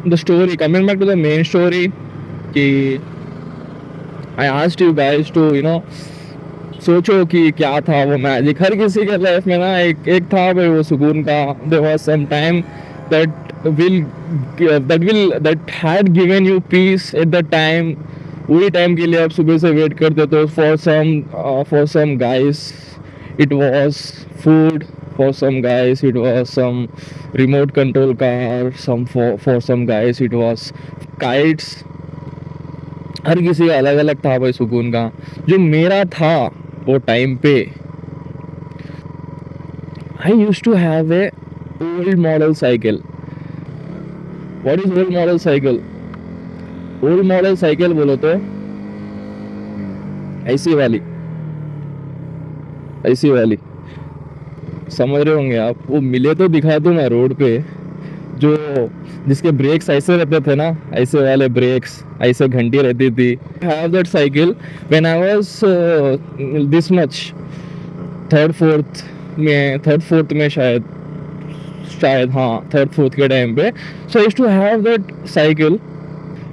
The story, coming back to the main story, कि I asked you guys to सोचो कि क्या था वो मैजिक। हर किसी के लाइफ में ना एक एक था भाई वो सुकून का। There was some time that will that had given you peace at the time. वही टाइम के लिए आप सुबह से वेट करते थे। For some guys it was food, for some guys it was some remote control car, for some guys it was kites। हर किसी का अलग अलग था भाई सुकून का। जो मेरा था वो टाइम पे, I use to have a old model cycle. What is old model cycle? Old model cycle बोलो तो ऐसी वाली, ऐसी वाली समझ रहे होंगे आप। वो मिले तो दिखा दूं मैं रोड पे, जो जिसके ब्रेक्स ऐसे रहते थे ना, ऐसे वाले ब्रेक्स, ऐसे घंटी रहती थी। Have that cycle when I was this much, third fourth में शायद, हाँ थर्ड फोर्थ के टाइम पे। So I used to have that cycle.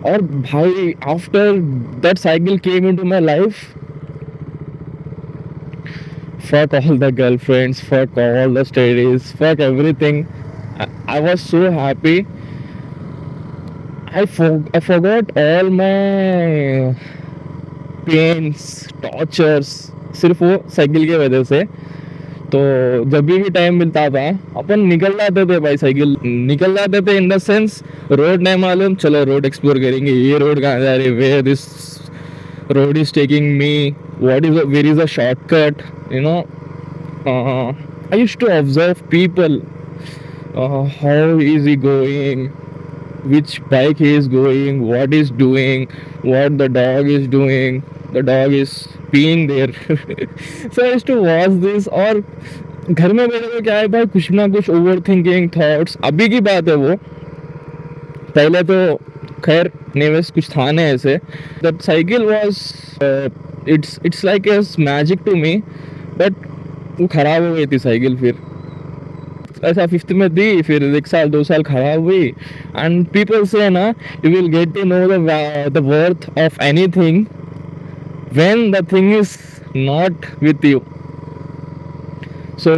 और भाई after that cycle came into my life, fuck all the girlfriends, fuck all the studies, fuck everything. I was so happy. I forgot all my pains, tortures, सिर्फ वो cycle की वजह से। तो जब भी टाइम मिलता था अपन निकल जाते थे भाई, साइकिल निकल जाते थे इन द सेंस रोड नहीं मालूम, चलो रोड एक्सप्लोर करेंगे, ये रोड कहाँ जा रही है, where this road is taking me, where is the shortcut, I used to observe people, how is he going, which bike he is going, what is doing, what the dog is doing, the dog is peeing there। So I used to watch this। और घर में मेरे को क्या है भाई, कुछ ना कुछ ओवर थिंकिंग थॉट्स। अभी की बात है वो, पहले तो खैर नेवेस कुछ था नहीं ऐसे। That cycle was it's like a magic to me. But वो ख़राब हो गई थी साइकिल। फिर ऐसा फिफ्थ में थी, फिर 1 साल 2 साल ख़राब हुई। एंड पीपल से ना, you will get to know the worth of anything when the thing is not with you. So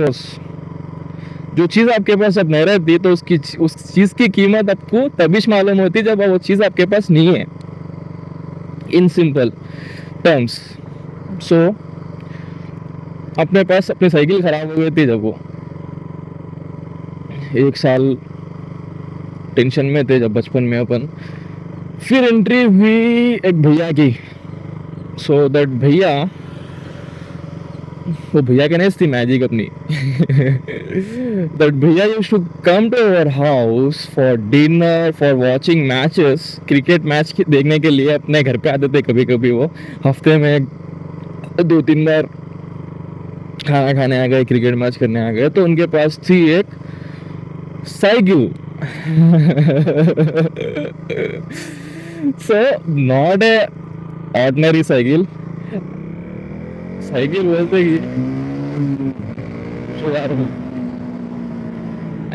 जो चीज़ आपके पास अब नहीं रहती, तो उस चीज़ की कीमत आपको तभी मालूम होती जब वो चीज़ आपके पास नहीं है, इन सिंपल टर्म्स। सो अपने पास अपनी साइकिल ख़राब हो गई थी जब वो 1 साल टेंशन में थे जब बचपन में अपन। फिर एंट्री हुई एक भैया की। सो दैट भैया, वो भैया के नहीं थी मैजिक अपनी। दैट भैया used to come to our house for dinner, for watching matches. Cricket match देखने के लिए अपने घर पे आते थे कभी कभी। वो हफ्ते में 2-3 बार खाना खाने आ गए, क्रिकेट मैच करने आ गए, तो उनके पास थी एक cycle. So not a ordinary cycle, cycle बोलते ही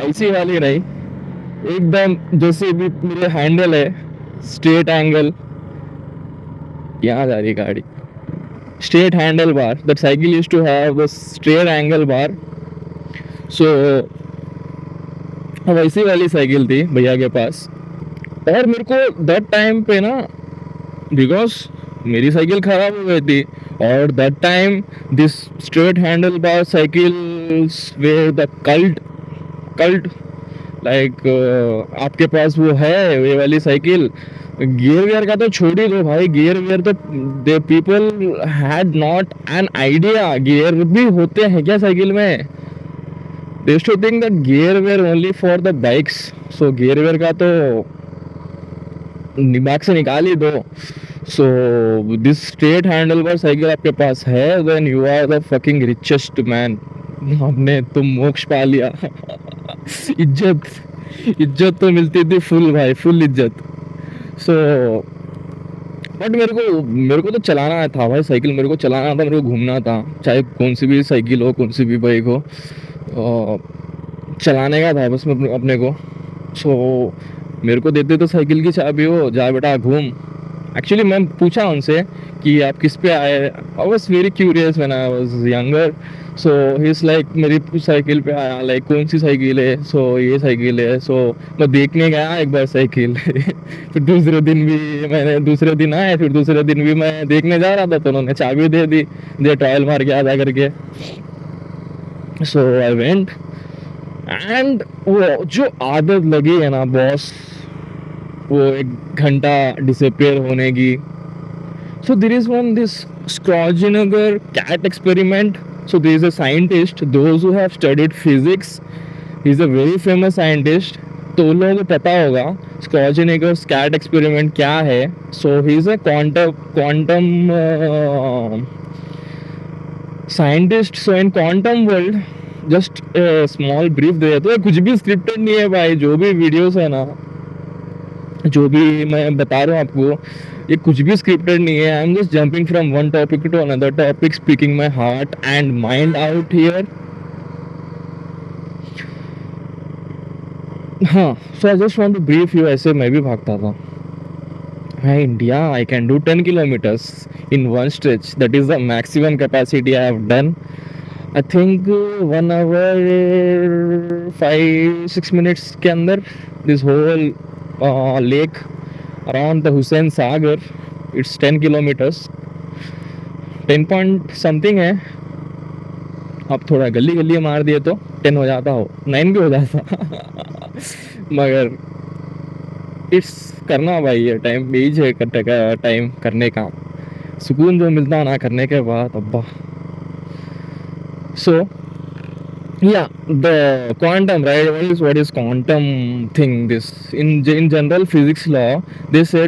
ऐसी वाली नहीं, एकदम जैसे भी मेरे हैंडल है स्ट्रेट एंगल। यहाँ जा रही गाड़ी, straight handle bar. That cycle used to have the straight angle bar. So वैसी वाली साइकिल थी भैया के पास। और मेरे को दैट टाइम पे ना, बिकॉज मेरी साइकिल खराब हो गई थी, और that time this straight handle bar cycles were the cult like आपके पास वो है ये वाली साइकिल। गियर वेयर का तो छोड़ ही दो भाई, गियर वेयर तो they people had not an idea gear भी होते हैं क्या साइकिल में। They used to think that gear were only for the bikes. So gear were का तो दिमाग से निकाल ही दो। So this straight handle bar cycle आपके पास है, then you are the fucking richest man. हमने तुम मोक्ष पा लिया। इज्जत तो मिलती थी फुल भाई, फुल इज्जत। सो बट मेरे को तो चलाना था भाई साइकिल, मेरे को चलाना था, मेरे को घूमना था, चाहे कौन सी भी साइकिल हो, कौन सी भी बाइक हो, चलाने का था बस अपने को। सो मेरे को देते तो साइकिल की चाबी, हो जा बेटा घूम। एक्चुअली मैं पूछा उनसे कि आप किस पे आए, I was very curious when I was younger. So he is like मेरी साइकिल पे आया, लाइक कौन सी साइकिल है, सो ये साइकिल है। सो मैं देखने गया एक बार साइकिल फिर दूसरे दिन आए, फिर दूसरे दिन भी मैं देखने जा रहा था तो उन्होंने चाबी दे दी, दे ट्रायल मार के आ जा करके। सो आई वेंट एंड वो जो आदत लगी है ना बॉस, वो 1 घंटा डिसअपियर होने की। So there is one this Schrodinger cat experiment. So there is a scientist, those who have studied physics, he is a very famous scientist. तो उन लोगों को पता होगा स्क्रॉजिनगर कैट एक्सपेरिमेंट क्या है। So he is a quantum scientist. So in quantum world, just small brief दे देते, कुछ भी स्क्रिप्टेड नहीं है भाई। जो भी वीडियोस है ना, जो भी मैं बता रहा हूँ आपको, ये कुछ भी स्क्रिप्टेड नहीं है। I am just jumping from one topic to another topic, speaking my heart and mind out here. हाँ, so I just want to brief you. ऐसे मैं भी भागता था। High India, I can do 10 kilometres in one stretch, that is the maximum capacity I have done. I think 1 hour 5-6 minutes के अंदर this whole lake around the Hussain Sagar, it's 10 kilometers, 10 point something है। अब थोड़ा गली गली मार दिए तो 10 हो जाता, हो 9 भी हो जाता मगर इट्स करना भाई, ये टाइम एज है करने का, टाइम करने का सुकून जो मिलता है ना करने के बाद, अब्बा। सो yeah, the quantum, right? What is quantum thing? This in general physics law, they say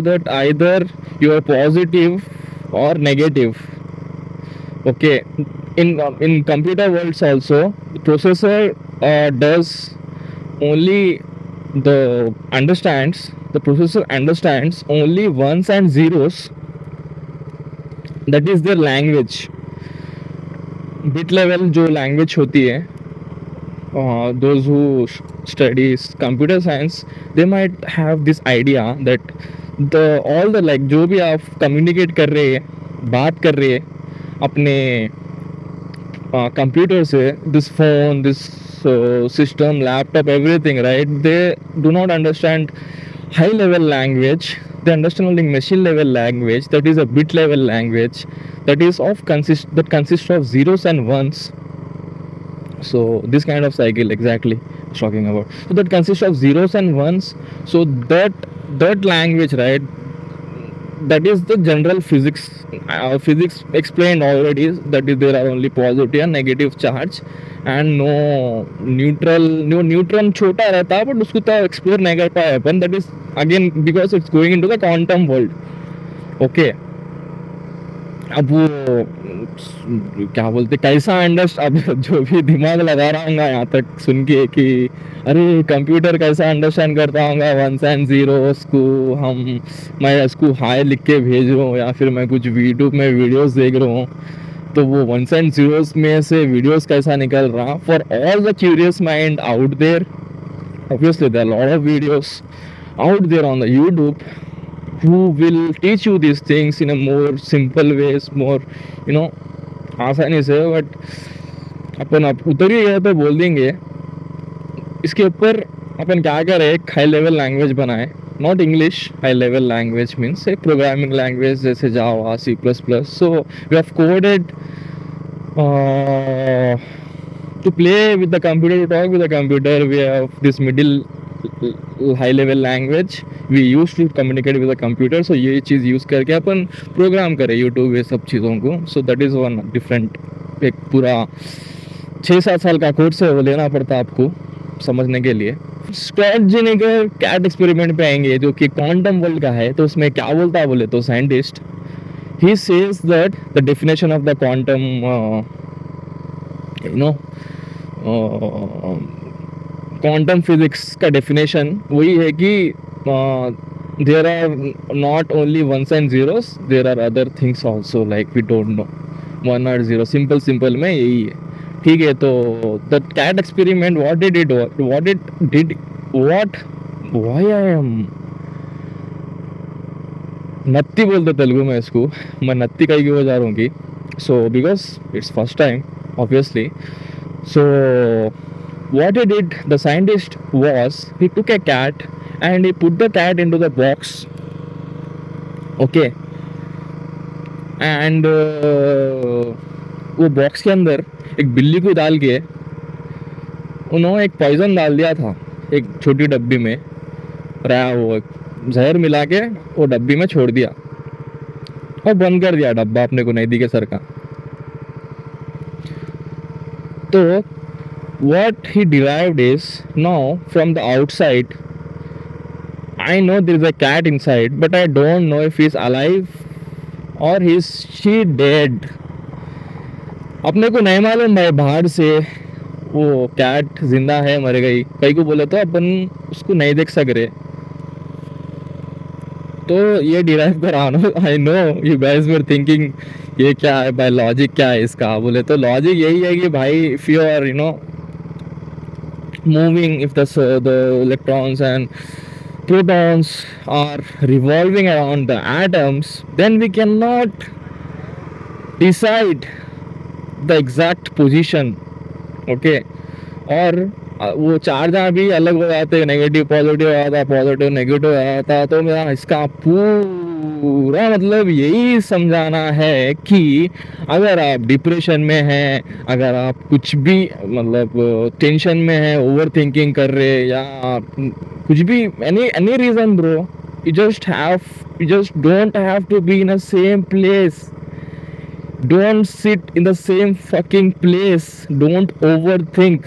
that either you are positive or negative. Okay, in computer worlds also, the processor does only the processor understands only ones and zeros. That is their language. Bit level जो language होती है, those who studies computer science, they might have this idea that the all the like जो भी आप communicate कर रहे हैं, बात कर रहे हैं अपने कंप्यूटर से, this phone, this system, laptop, everything, right, they do not understand high level language. They understand only machine level language, that is a bit level language, that consists of zeros and ones. So this kind of cycle exactly talking about, so that consists of zeros and ones. So that language, right, that is the general physics. Physics explained already that there are only positive and negative charge and no neutron छोटा रहता है, but उसको तो explore नहीं कर पाए अपन, that is again because it's going into the quantum world. Okay, अब वो क्या बोलते, कैसा अंडरस्टैंड, अब जो भी दिमाग लगा रहा हूँ यहाँ तक सुन के कि अरे कंप्यूटर कैसा अंडरस्टैंड करता होगा वंस एंड जीरोस को, मैं इसको हाई लिख के भेज रहा हूँ, या फिर मैं कुछ यूट्यूब में वीडियोस देख रहा हूँ तो वो वंस एंड जीरोस में से वीडियोस कैसा निकल रहा। For all the curious mind out there, obviously there are a lot of videos out there on the YouTube who will teach you these things in a more simple ways, more आसानी से। But अपन अब उतर ही गए तो बोल देंगे इसके ऊपर अपन क्या करें, एक हाई लेवल लैंग्वेज बनाए, not English, high level language means एक प्रोग्रामिंग लैंग्वेज जैसे Java, C++। So we have coded to play with the computer, to talk with the computer. We have this middle high level language we used to communicate with the computer. So ये चीज़ use करके अपन programme करें YouTube, ये सब चीज़ों को। So that is one different, एक पूरा 6-7 साल का कोर्स है वो लेना पड़ता आपको समझने के लिए। स्क्रॉजिनगर कैट एक्सपेरिमेंट पे आएंगे जो कि क्वांटम वर्ल्ड का है। तो उसमें क्या बोलता है बोले तो scientist, he says that the definition of the quantum quantum physics का डेफिनेशन वही है कि there are not only ones and zeros, there are other things also, like we don't know, 1 और 0, सिंपल में यही है, ठीक है। तो the cat experiment, what why I am नत्ती बोलते तेलुगु में इसको, मैं नत्ती कहीं की हो जा रहा हूँ कि so because it's first time obviously. So what he did, the scientist, was he took a cat and he put the cat into the box. Okay. And वो बॉक्स के अंदर एक बिल्ली को डाल के उन्होंने एक पॉइजन डाल दिया था एक छोटी डब्बी में, वो जहर मिला के वो डब्बी में छोड़ दिया और बंद कर दिया डब्बा अपने को नहीं दिखे सर का. तो what he derived is, now from the outside I know there is a cat inside but I don't know if he's alive or she dead. अपने को नहीं मालूम भाई बाहर से वो कैट जिंदा है मर गई, कई को बोले तो अपन उसको नहीं देख सक रहे. तो ये डिराइव करा नो. I know you guys were thinking ये क्या है भाई, लॉजिक क्या है इसका. बोले तो लॉजिक यही है कि भाई if you are you know moving, if the electrons and protons are revolving around the atoms, then we cannot decide the exact position. Okay. और वो चार्ज भी अलग हो जाते हैं, नेगेटिव पॉजिटिव आया था, पॉजिटिव नेगेटिव आया था. तो मेरा इसका पूरा मतलब यही समझाना है कि अगर आप डिप्रेशन में हैं, अगर आप कुछ भी मतलब टेंशन में हैं, ओवर थिंकिंग कर रहे या कुछ भी, any reason bro, you just don't have to be in the same place. Don't sit in the same fucking place. Don't overthink.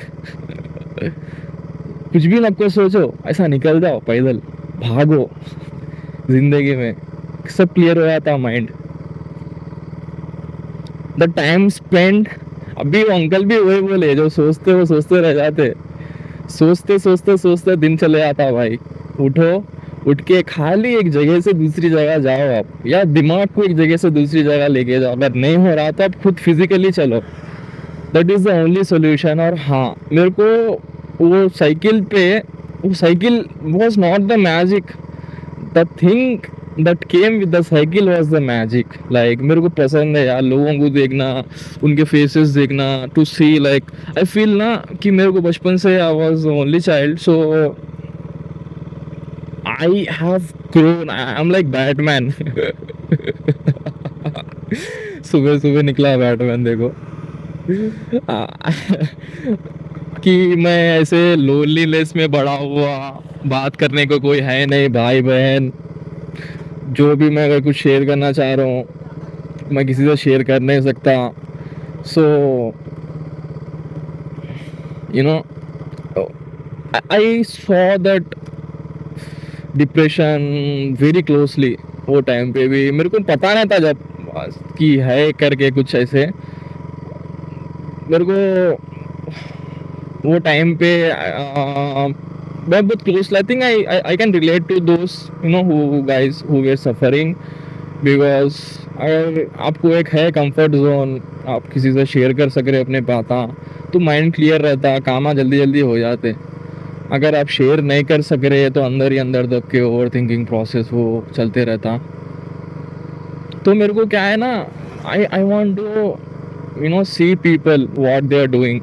कुछ भी नको सोचो, ऐसा निकल जाओ, पैदल भागो जिंदगी में, सब क्लियर हो जाता माइंड. द टाइम स्पेंड, अभी वो अंकल भी वही बोले, जो सोचते वो सोचते रह जाते, सोचते सोचते सोचते दिन चले जाता भाई. उठो, उठ के खाली एक जगह से दूसरी जगह जाओ आप, या दिमाग को एक जगह से दूसरी जगह लेके जाओ. अगर नहीं हो रहा तो आप खुद फिजिकली चलो, that is the only solution. और हाँ, मेरे को वो साइकिल पे, वो cycle was not the magic, the thing that came with the cycle was the magic. Like मेरे को पसंद है यार लोगों को देखना, उनके फेसेस देखना, to see like I feel ना कि मेरे को बचपन से I was only child, so I have grown. I'm like Batman. सुबह सुबह निकला बैटमैन देखो. कि मैं ऐसे लोनलीनेस में बड़ा हुआ, बात करने को कोई है नहीं, भाई बहन जो भी मैं अगर कुछ शेयर करना चाह रहा हूँ मैं किसी से शेयर कर नहीं सकता. सो you no I saw that depression very closely. वो टाइम पे भी मेरे को पता नहीं था जब कि है करके कुछ ऐसे, मेरे को वो टाइम पे मैं बहुत close. I think I can relate to those you know who guys who were suffering, because अगर आपको एक है कंफर्ट जोन, आप किसी से शेयर कर सक रहे अपने बातें, तो माइंड क्लियर रहता, काम जल्दी जल्दी हो जाते. अगर आप शेयर नहीं कर सक रहे तो अंदर ही अंदर दब के ओवर थिंकिंग प्रोसेस वो चलते रहता. तो मेरे को क्या है ना, I want to you know see people what they are doing.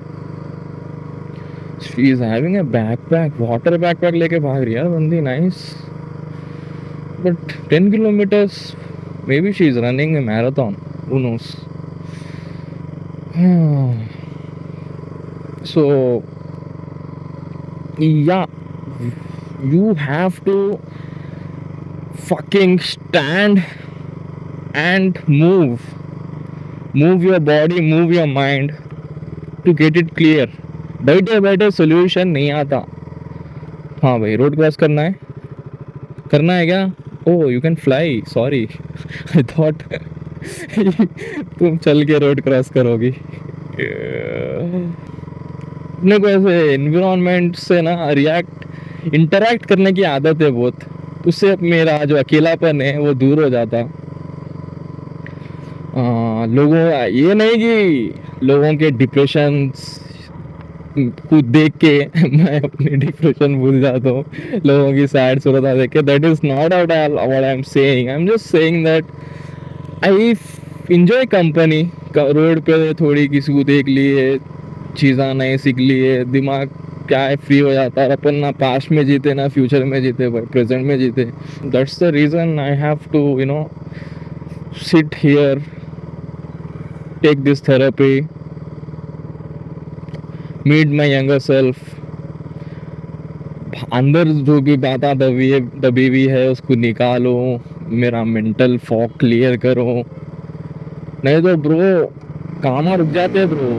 She is having a backpack, water backpack लेके भाग रही है बंदी, nice. But 10 kilometres, maybe she is running a marathon, who knows. So yeah, you have to fucking stand and move your body, move your mind to get it clear. बैठे बैठे solution नहीं आता. हाँ भाई, road cross करना है क्या? Oh you can fly, sorry I thought तुम चल के रोड क्रॉस करोगी. अपने को ऐसे एनवायरनमेंट से ना इंटरैक्ट करने की आदत है बहुत, उससे मेरा जो अकेलापन है वो दूर हो जाता. लोगों, ये नहीं कि लोगों के डिप्रेशन खुद देख के मैं अपनी डिप्रेशन भूल जाता हूँ, लोगों की सैड सूरत देख के। That is not what I am saying, I am just saying that I enjoy company. Road पे थोड़ी किसी को देख लिए, चीज़ा नए सीख लिए, दिमाग क्या है फ्री हो जाता है। और अपन ना पास्ट में जीते ना फ्यूचर में जीते, प्रेजेंट में जीते। That's the reason I have to sit here, take this therapy, meet my younger self. अंदर जो भी बातें दबी हुई है उसको निकालो, मेरा मेंटल फॉग क्लियर करो, नहीं तो ब्रो काम रुक जाते हैं ब्रो।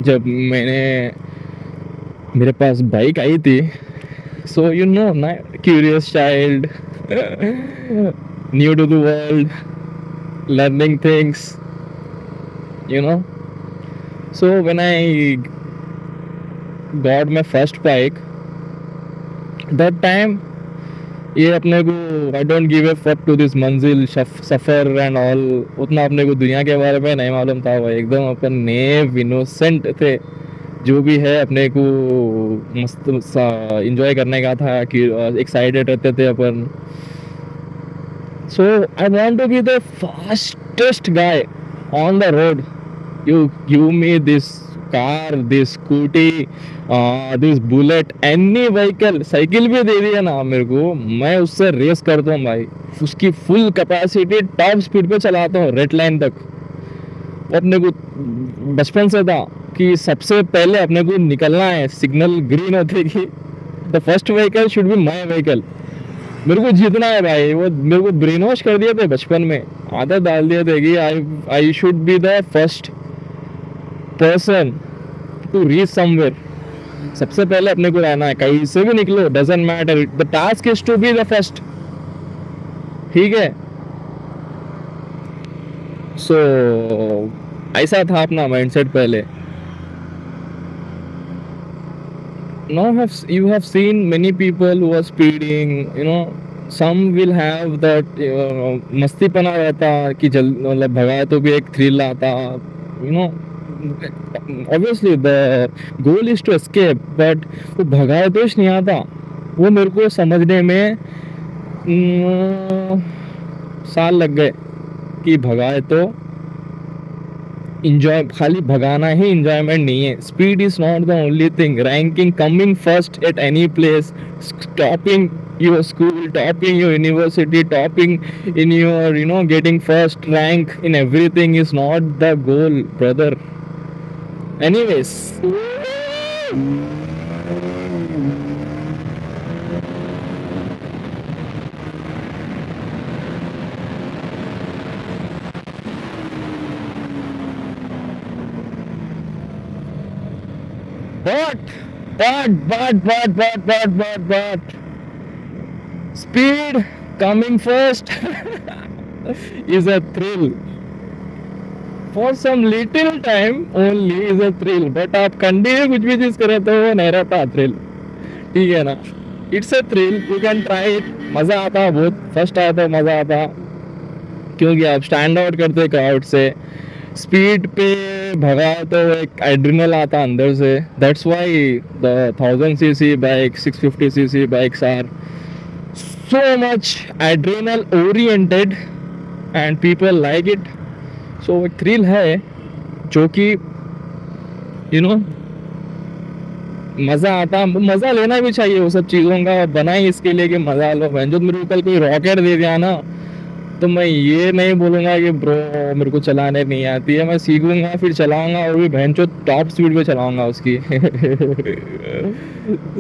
जब मेरे पास बाइक आई थी, सो यू नो ना, curious child, new to the world, learning things, you know. So when I got my first bike, that time ये अपने को I don't give a fuck to this मंजिल सफ़र एंड ऑल, उतना अपने को दुनिया के बारे में नहीं मालूम था भाई। एकदम अपन नेव इनोसेंट थे। जो भी है अपने को मस्त सा इंजॉय करने का था कि एक्साइटेड रहते थे अपन। So I want to be the fastest guy on the road. You give me this car, this scooty, this bullet, any vehicle, cycle भी दे दिया ना मेरे को, मैं उससे रेस करता हूँ भाई। उसकी फुल कैपेसिटी टॉप स्पीड पे चलाता हूँ, रेड लाइन तक। अपने को बचपन से था कि सबसे पहले अपने को निकलना है, सिग्नल ग्रीन होते कि the first vehicle should be my vehicle. मेरे को जीतना है भाई। वो मेरे को ब्रेन वॉश कर दिए थे बचपन में, आदत डाल दिए थे कि I should be the first person to reach somewhere. सबसे पहले अपने को रहना है, कहीं से भी निकलो doesn't matter, the task is to be the first. ठीक है, सो ऐसा था अपना माइंडसेट पहले। Now you have seen many people who are speeding, some will have that मस्तीपना रहता कि मतलब भगाए तो भी एक थ्रिल आता, obviously the goal is to escape, but वो भगाए तो नहीं आता। वो मेरे को समझने में साल लग गए कि भगाए तो इंजॉय, खाली भगाना ही इंजॉयमेंट नहीं है। Speed is not the only thing. Ranking, coming first at any place, topping your school, topping your university, topping in your getting first rank in everything is not the goal, brother. Anyways, but speed coming first is a thrill. For some little time only is a thrill, but आप continue कुछ भी चीज करे तो वो नहीं रहता thrill. ठीक है ना, it's a thrill, you can try it. मजा आता बहुत, फर्स्ट आया तो मजा आता क्योंकि आप स्टैंड आउट करते क्राउड से। स्पीड पे भगा तो एक एड्रिनल आता अंदर से। That's why the 1000cc bike, 650cc bikes are so much adrenal oriented and people like it. So एक थ्रिल है जो कि मज़ा आता, मज़ा लेना भी चाहिए वो सब चीज़ों का। बनाई इसके लिए कि मज़ा लो। जो मेरे को कल कोई रॉकेट दे दिया ना, तो मैं ये नहीं बोलूँगा कि ब्रो मेरे को चलाने नहीं आती है, मैं सीखूंगा फिर चलाऊंगा, और भी बहन चो टॉप स्पीड पे चलाऊंगा उसकी।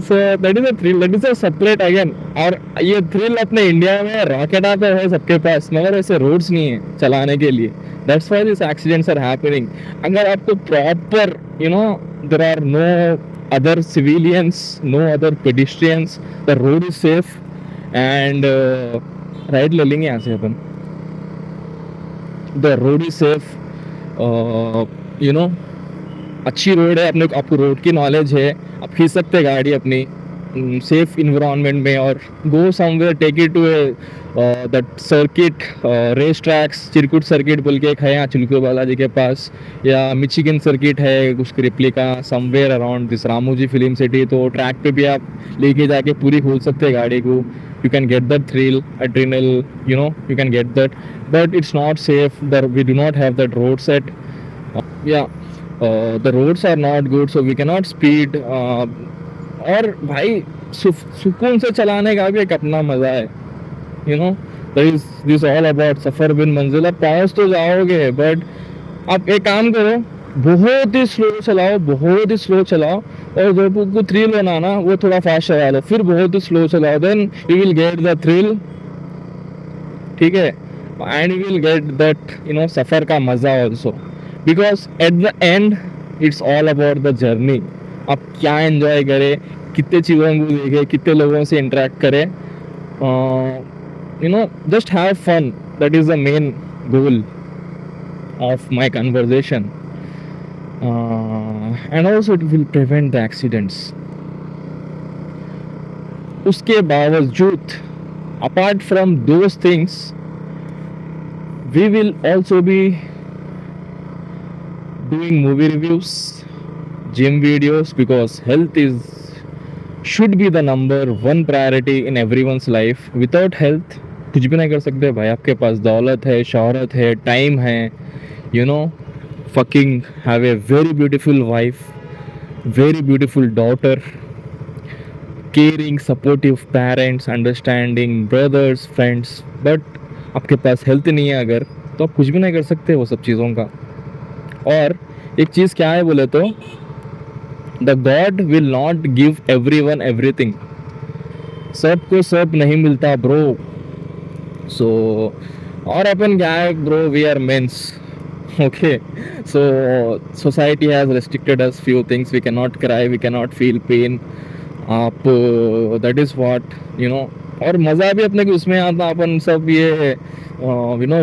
So that is a thrill, that is a separate again. और ये थ्रिल अपने इंडिया में रॉकेट आता है सबके पास, मगर ऐसे रोड्स नहीं है चलाने के लिए। That's why this accidents are happening. अगर आपको proper there are no other civilians, no other pedestrians, the road is safe and ride ले लेंगे यहाँ से अपन। द रोड इज सेफ, अच्छी रोड है, अपने आपको रोड की नॉलेज है, आप खींच सकते हैं गाड़ी अपनी, सेफ इन्वायरमेंट में, और go somewhere, take it to that circuit, race tracks, चिरकुट सर्किट बोल के एक है यहाँ चिल्कुर बालाजी के पास, या मिचिगन सर्किट है उसकी replica somewhere around this Ramoji film city. तो ट्रैक पे भी आप लेके जाके पूरी खोल सकते हैं गाड़ी को, you can get that thrill, adrenal, you can get that, but it's not safe. We do not have that road set. Yeah, the roads are not good, so we cannot speed. और भाई सुकून से चलाने का भी एक अपना मजा है, you know. There is this all about सफर बिन मंजिल। आप पहुंच तो जाओगे, बट आप एक काम करो, बहुत ही स्लो चलाओ, बहुत ही स्लो चलाओ, और जब आपको थ्रिल बनाना वो थोड़ा फास्ट चला लो, फिर बहुत ही स्लो चलाओ, then you will get the thrill, ठीक है, and you will get that सफ़र का मज़ा also, because at the end it's all about the journey. आप क्या एंजॉय करें, कितने चीज़ों को देखें, कितने लोगों से इंटरेक्ट करें, just have fun. That is the main goal of my conversation. And also it will prevent the accidents. उसके बावजूद, apart from those things, we will also be doing movie reviews, gym videos, because health should be the number one priority in everyone's life. Without health कुछ भी नहीं कर सकते भाई। आपके पास दौलत है, शोहरत है, टाइम है, fucking have a very beautiful wife, very beautiful daughter, caring, supportive parents, understanding brothers, friends, but आपके पास हेल्थ नहीं है अगर, तो आप कुछ भी नहीं कर सकते वो सब चीज़ों का। और एक चीज़ क्या है बोले तो, the God will not give everyone everything. सबको सब नहीं मिलता ब्रो। सो और अपन क्या है bro, we are mens, okay, so society has restricted us few things. We cannot cry, we cannot feel pain. आप that is what और मज़ा भी अपने को उसमें आता, अपन सब ये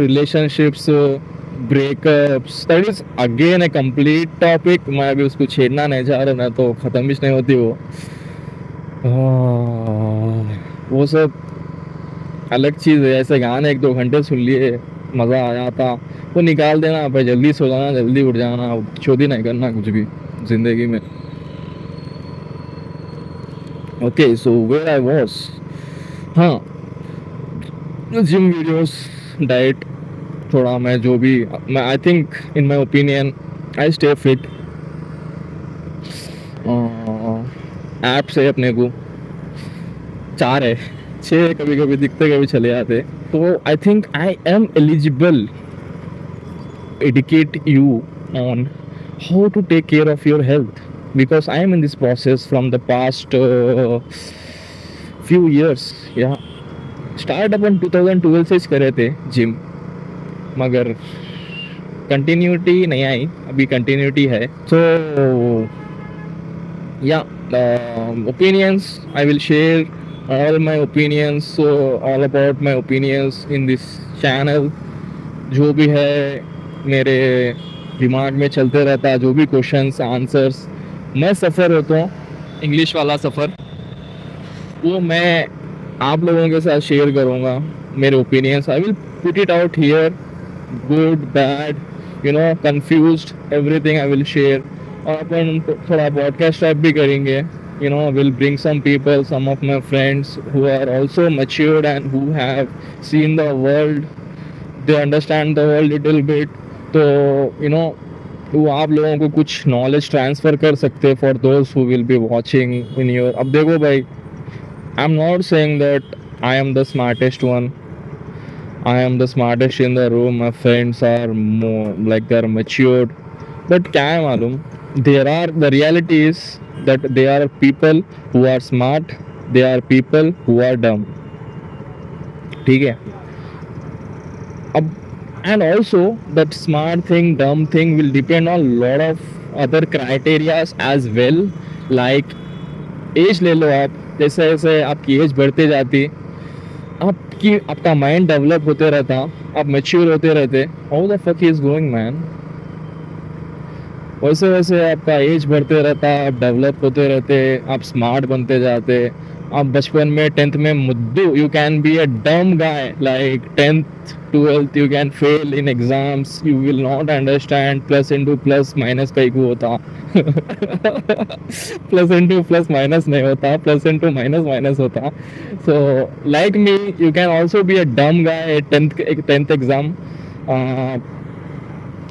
relationships, breakups, that is again a complete topic. मैं अभी उसको छेड़ना नहीं चाह रहा, ना तो ख़त्म भी नहीं होती वो सब अलग चीज़ है। ऐसे गाने 1-2 घंटे सुन लिए, मज़ा आ जाता, वो निकाल देना भाई, जल्दी सो जाना, जल्दी उठ जाना, चोरी नहीं करना कुछ भी ज़िंदगी में। Okay, so where I was, हाँ, जिम वीडियोस, डाइट, थोड़ा मैं जो भी मैं I think in my opinion I stay fit. Apps है अपने को 4 है, 6 कभी कभी दिखते, कभी चले जाते, तो आई think I am eligible educate you on how to take care of your health, because I am in this process from the past few years. Yeah, start अपन 2012 से करे थे जिम, मगर कंटिन्यूटी नहीं आई, अभी कंटिन्यूटी है। सो या opinions, I will share all my opinions, so all about my opinions in this channel। जो भी है मेरे दिमाग में चलते रहता है, जो भी क्वेश्चंस आंसर्स, मैं सफ़र होता हूँ, इंग्लिश वाला सफ़र, वो मैं आप लोगों के साथ शेयर करूँगा। मेरे opinions I will put it out here, good bad, confused, everything I will share. और अपन थोड़ा पॉडकास्ट टाइप भी करेंगे, will bring some people, some of my friends who are also matured and who have seen the world, they understand the world little bit, तो वो आप लोगों को कुछ नॉलेज ट्रांसफ़र कर सकते for those who will be watching in your. अब देखो भाई, I am not saying that I am the smartest one, I am the smartest in the room, my friends are like they are matured, but क्या है मालूम, there are the reality is that they are people who are smart, they are people who are dumb, ठीक है। अब and also that smart thing, dumb thing will depend on lot of other criterias as well, like age ले लो आप, जैसे जैसे आपकी as बढ़ते जाती, आपका माइंड डेवलप होते रहता, आप मैच्योर होते रहते। How the fuck is going man, वैसे वैसे आपका एज बढ़ते रहता, आप डेवलप होते रहते, आप स्मार्ट बनते जाते। आप बचपन में 10th में मुद्दू, you can be a dumb guy, like 10th 12th you can fail in exams, you will not understand plus into plus minus का को होता। प्लस इंटू प्लस माइनस नहीं होता, प्लस इंटू माइनस माइनस होता। So like me you can also be a dumb guy 10th exam,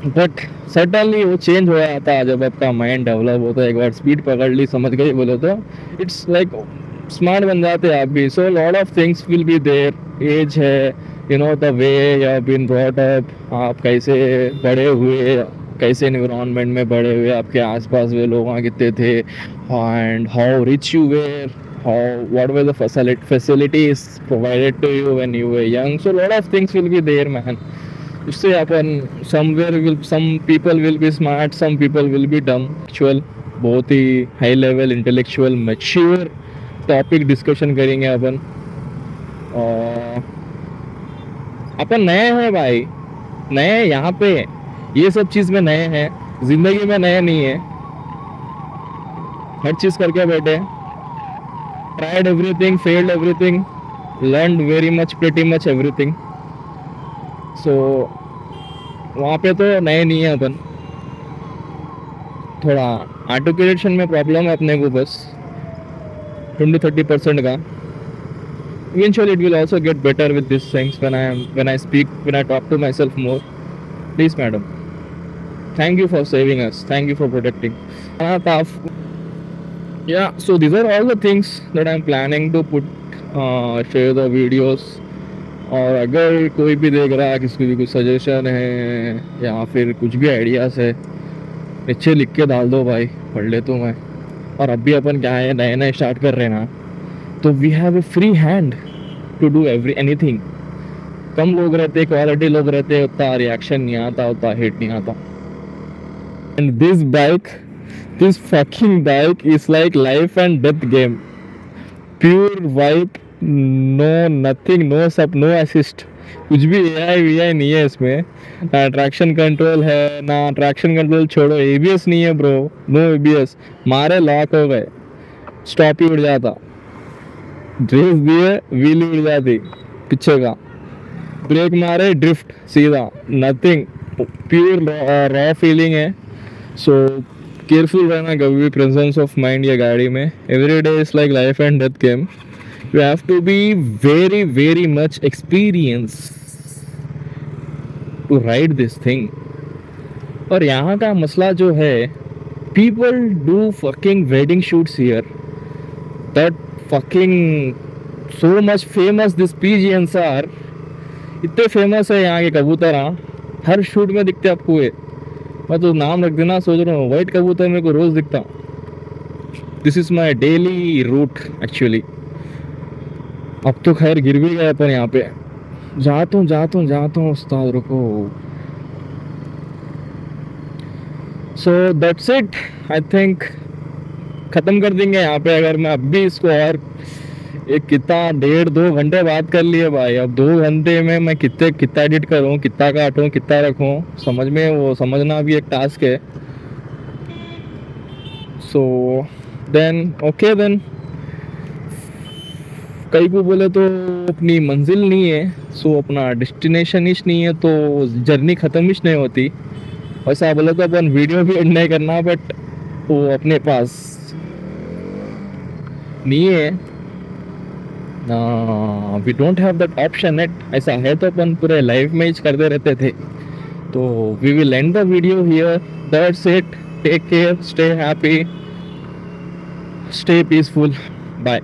but suddenly वो change हो जाता है जब आपका माइंड डेवलप होता है, एक बार स्पीड पकड़ ली, समझ गई बोले तो इट्स लाइक स्मार्ट बन जाते हैं आप भी। So lot of things will be there, age है, you know the way you have been brought up, आप कैसे बड़े हुए, कैसे एनवायरनमेंट में बड़े हुए, आपके आसपास वे लोग वहाँ कितने थे, and how rich you were, how what were the facilities provided to you when you were young. So lot of things will be there man. उससे अपन somewhere will, some people will be smart, some people will be dumb actual. बहुत ही high level intellectual mature topic discussion करेंगे अपन। और अपन नए हैं भाई, नए यहाँ पे, ये सब चीज़ में नए हैं, जिंदगी में नए नहीं है। हर चीज़ करके बैठे, tried everything, failed everything, learn very much, pretty much everything. So वहाँ पे तो नए नहीं है अपन। थोड़ा आर्टिकुलेशन में प्रॉब्लम है अपने को, बस 20-30% का। Eventually it will also get better with these things when I speak, when I talk to myself more. Please madam, thank you for saving us, thank you for protecting. Tough. Yeah, so these are all the things that I'm planning to put, share the videos. और अगर कोई भी देख रहा है, किसी भी कुछ सजेशन है या फिर कुछ भी आइडियाज़ है, नीचे लिख के डाल दो भाई, पढ़ लेता हूँ मैं। और अभी अपन क्या है, नए नए स्टार्ट कर रहे हैं ना, तो we have a free hand to do anything. कम लोग रहते, क्वालिटी लोग रहते, उतना रिएक्शन नहीं आता, उतना हेट नहीं आता। And this fucking bike is like life and death game, pure vibe, no nothing, no सब, नो असिस्ट, कुछ भी एआई नहीं है इसमें। ना ट्रैक्शन कंट्रोल है, ना ट्रैक्शन कंट्रोल छोड़ो, एबीएस नहीं है ब्रो, नो एबीएस। मारे लॉक हो गए, स्टॉप ही उड़ जाता, ड्रेस दिए व्हील उड़ जाती पीछे का, ब्रेक मारे ड्रिफ्ट सीधा, नथिंग, प्योर रॉ फीलिंग है। सो केयरफुल रहना कभी भी, प्रेजेंस ऑफ माइंड ये गाड़ी में। Every day is like life and death game, you have to be very much experienced to ride this thing. और यहाँ का मसला जो है, people do fucking wedding shoots here, that fucking so much famous, this pigeons are इतने famous है यहाँ के कबूतर, हर शूट में दिखते आपको। ये मैं तो नाम रख देना सोच रहा हूँ, वाइट कबूतर मेरे को रोज दिखता। This is my daily route actually. अब तो खैर गिर भी गया पर यहाँ पे जाता हूँ उस्ताद, रुको। So that's it, I think ख़त्म कर देंगे यहाँ पे। अगर मैं अब भी इसको और एक कितना 1.5-2 घंटे बात कर लिए भाई, अब 2 घंटे में मैं कितना एडिट करूँ, कितना काटूँ, कितना रखूँ, समझ में वो समझना भी एक टास्क है। सो देन ओके, देन कई को बोले तो अपनी मंजिल नहीं है, सो अपना डेस्टिनेशन ही नहीं है, तो जर्नी ख़त्म ही नहीं होती। वैसा बोले तो अपन वीडियो भी एंड नहीं करना, बट वो अपने पास नहीं है, we don't have that option at. ऐसा है तो अपन पूरे लाइफ में ही करते रहते थे। तो we will end the video here, that's it, take care, stay happy, stay peaceful, bye.